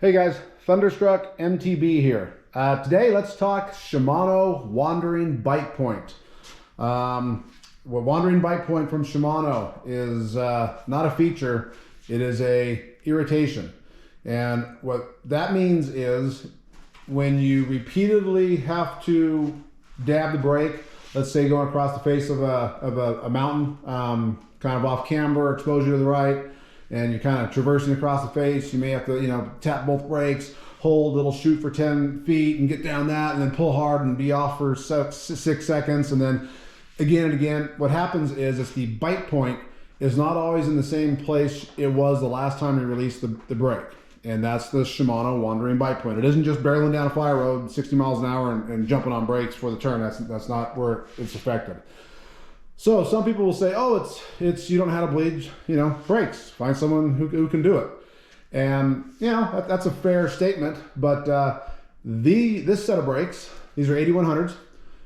Hey guys, Thunderstruck MTB here. Today let's talk Shimano Wandering Bite Point. Wandering Bite Point from Shimano is not a feature, it is a irritation. And what that means is when you repeatedly have to dab the brake, let's say going across the face of a mountain, kind of off camber, exposure to the right, and you're kind of traversing across the face, you may have to, tap both brakes, hold, it'll shoot for 10 feet and get down that and then pull hard and be off for 6 seconds. And then again and again, what happens is the bite point is not always in the same place it was the last time you released the brake. And that's the Shimano Wandering Bite Point. It isn't just barreling down a fire road 60 miles an hour and jumping on brakes for the turn. That's not where it's affected. So some people will say, oh, it's you don't know how to bleed, brakes. Find someone who can do it. And, that's a fair statement. But this set of brakes, these are 8100s.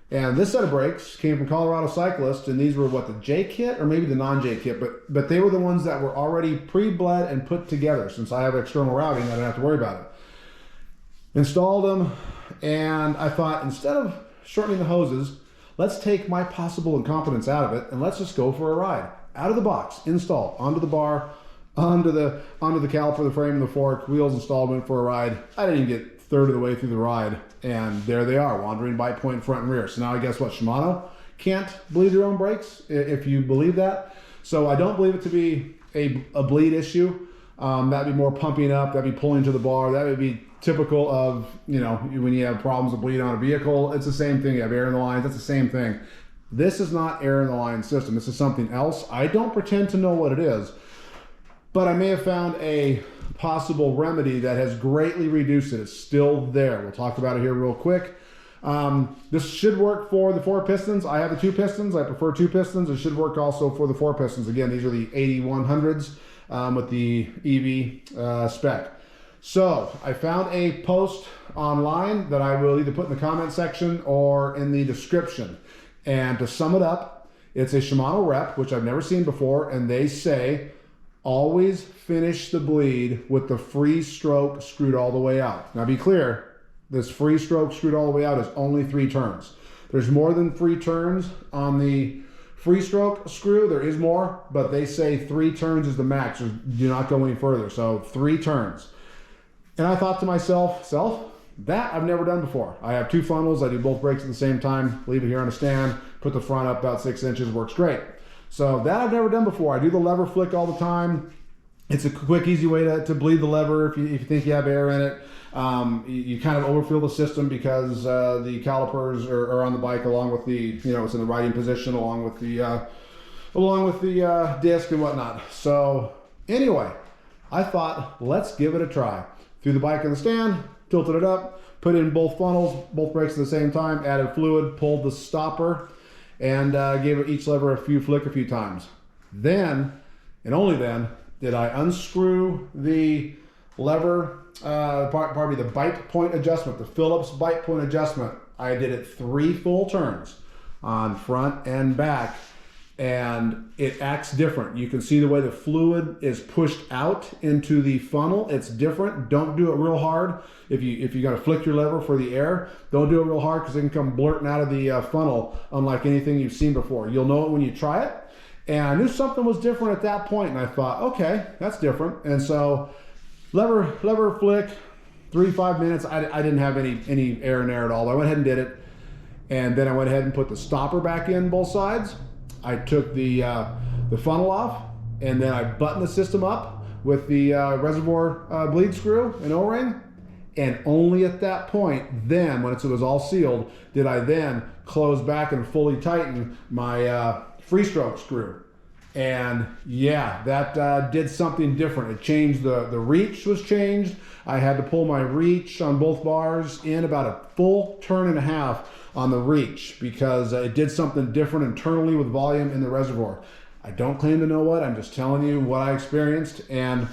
And this set of brakes came from Colorado cyclists. And these were what, the J kit or maybe the non-J kit. But they were the ones that were already pre-bled and put together. Since I have external routing, I don't have to worry about it. Installed them. And I thought, instead of shortening the hoses, let's take my possible incompetence out of it and let's just go for a ride. Out of the box, installed, onto the bar, onto the caliper, the frame, and the fork, wheels installed, went for a ride. I didn't even get a third of the way through the ride, and there they are, Wandering Bite Point front and rear. So now I guess what, Shimano can't bleed their own brakes, if you believe that. So I don't believe it to be a bleed issue. That'd be more pumping up, that'd be pulling to the bar, that would be typical of, when you have problems with bleed on a vehicle. It's the same thing. You have air in the lines, that's the same thing. This is not air in the line system. This is something else. I don't pretend to know what it is, but I may have found a possible remedy that has greatly reduced it. It's still there. We'll talk about it here real quick. This should work for the 4 pistons. I have the 2 pistons. I prefer 2 pistons. It should work also for the 4 pistons. Again, these are the 8100s with the EV spec. So I found a post online that I will either put in the comment section or in the description. And to sum it up, it's a Shimano rep, which I've never seen before, and they say, always finish the bleed with the free stroke screwed all the way out. Now be clear, this free stroke screwed all the way out is only 3 turns. There's more than 3 turns on the free stroke screw. There is more, but they say 3 turns is the max. Do not go any further. So 3 turns. And I thought to myself, that I've never done before. I have 2 funnels. I do both brakes at the same time, leave it here on a stand, put the front up about 6 inches, works great. So that I've never done before. I do the lever flick all the time. It's a quick, easy way to bleed the lever if you think you have air in it. You kind of overfill the system because the calipers are on the bike along with the, it's in the riding position along with the disc and whatnot. So anyway, I thought, let's give it a try. Threw the bike in the stand, tilted it up, put in both funnels, both brakes at the same time, added fluid, pulled the stopper, and gave each lever a flick a few times. Then, and only then, did I unscrew the lever, the bite point adjustment, the Phillips bite point adjustment. I did it 3 full turns on front and back, and it acts different. You can see the way the fluid is pushed out into the funnel. It's different. Don't do it real hard. If you got to flick your lever for the air, don't do it real hard because it can come blurting out of the funnel unlike anything you've seen before. You'll know it when you try it. And I knew something was different at that point, and I thought, okay, that's different. And so lever flick, 3-5 minutes. I didn't have any air in there at all. I went ahead and did it, and then I went ahead and put the stopper back in both sides. I took the funnel off, and then I buttoned the system up with the reservoir bleed screw and O-ring, and only at that point, then when it was all sealed, did I then close back and fully tighten my free stroke screw. And yeah, that did something different. It changed, the reach was changed. I had to pull my reach on both bars in about a full turn and a half on the reach because it did something different internally with volume in the reservoir. I don't claim to know what, I'm just telling you what I experienced. And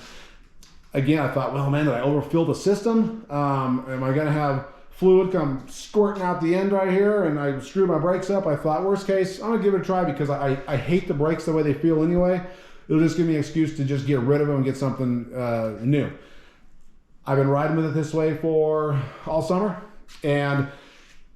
again, I thought, well, man, did I overfill the system? Am I gonna have fluid come squirting out the end right here? And I screwed my brakes up. I thought, worst case, I'm gonna give it a try because I hate the brakes the way they feel anyway. It'll just give me an excuse to just get rid of them and get something new. I've been riding with it this way for all summer, and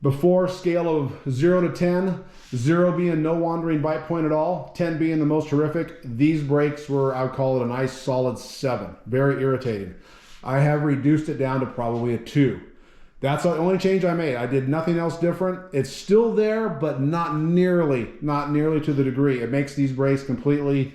before scale of 0 to 10, 0 being no wandering bite point at all, 10 being the most horrific, these brakes were, I would call it a nice solid 7. Very irritating. I have reduced it down to probably a 2. That's the only change I made. I did nothing else different. It's still there, but not nearly to the degree. It makes these brakes completely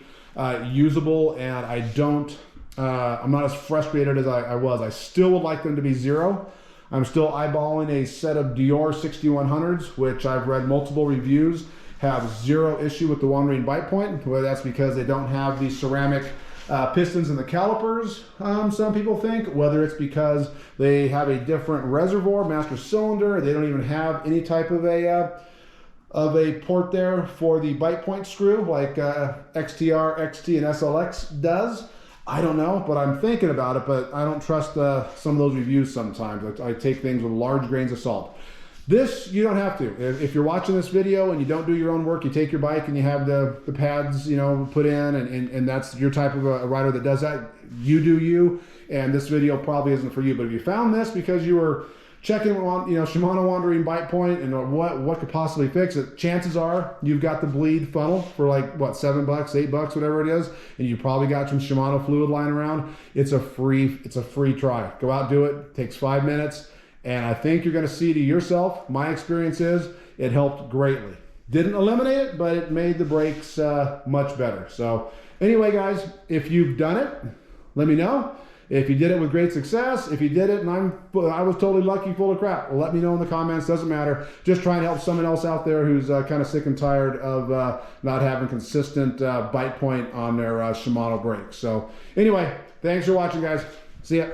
usable, and I don't, I'm not as frustrated as I was. I still would like them to be 0. I'm still eyeballing a set of Dior 6100s, which I've read multiple reviews have 0 issue with the wandering bite point. Whether that's because they don't have the ceramic pistons in the calipers, some people think, whether it's because they have a different reservoir, master cylinder, they don't even have any type of a port there for the bite point screw like XTR, XT, and SLX does. I don't know, but I'm thinking about it, but I don't trust some of those reviews sometimes. I take things with large grains of salt. This, you don't have to. If you're watching this video and you don't do your own work, you take your bike and you have the pads, you know, put in, and that's your type of a rider that does that, you do you, and this video probably isn't for you. But if you found this because you were checking on, you know, Shimano wandering bite point and what could possibly fix it, chances are you've got the bleed funnel for like, what, $7, $8, whatever it is, and you probably got some Shimano fluid lying around. It's a free try. Go out, do it. It takes 5 minutes. And I think you're going to see to yourself, my experience is, it helped greatly. Didn't eliminate it, but it made the brakes much better. So anyway, guys, if you've done it, let me know. If you did it with great success, if you did it and I was totally lucky, full of crap, well, let me know in the comments. Doesn't matter. Just try and help someone else out there who's kind of sick and tired of not having consistent bite point on their Shimano brakes. So anyway, thanks for watching, guys. See ya.